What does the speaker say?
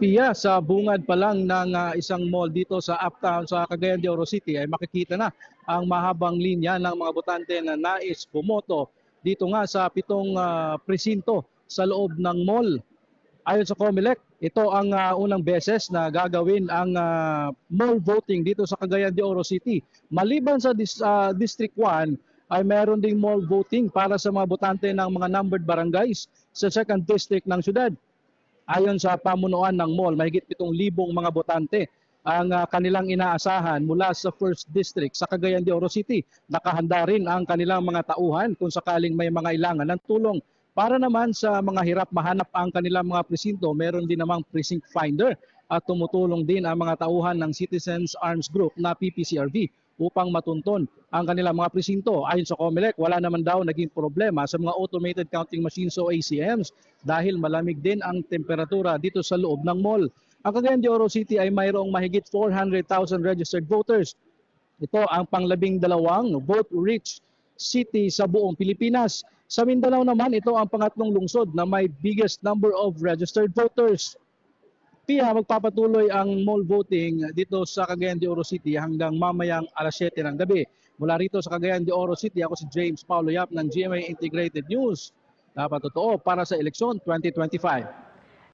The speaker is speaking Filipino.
Pia, sa bungad pa lang ng isang mall dito sa Uptown sa Cagayan de Oro City ay makikita na ang mahabang linya ng mga botante na nais bumoto dito nga sa pitong presinto sa loob ng mall. Ayon sa COMELEC, ito ang unang beses na gagawin ang mall voting dito sa Cagayan de Oro City. Maliban sa District 1 ay meron ding mall voting para sa mga botante ng mga numbered barangays sa 2nd District ng syudad. Ayon sa pamunuan ng mall, mahigit 7,000 mga botante ang kanilang inaasahan mula sa 1st District sa Cagayan de Oro City. Nakahanda rin ang kanilang mga tauhan kung sakaling may mga ilangan ng tulong. Para naman sa mga hirap mahanap ang kanilang mga presinto, meron din namang precinct finder at tumutulong din ang mga tauhan ng Citizens Arms Group na PPCRV upang matunton ang kanilang mga presinto. Ayon sa COMELEC, wala naman daw naging problema sa mga automated counting machines o ACMs dahil malamig din ang temperatura dito sa loob ng mall. Ang Cagayan de Oro City ay mayroong mahigit 400,000 registered voters. Ito ang pang-12 vote-rich city sa buong Pilipinas. Sa Mindanao naman, ito ang pangatlong lungsod na may biggest number of registered voters. Pia, magpapatuloy ang mall voting dito sa Cagayan de Oro City hanggang mamayang alas 7 ng gabi. Mula rito sa Cagayan de Oro City, ako si James Paulo Yap ng GMA Integrated News. Dapat totoo para sa eleksyon 2025.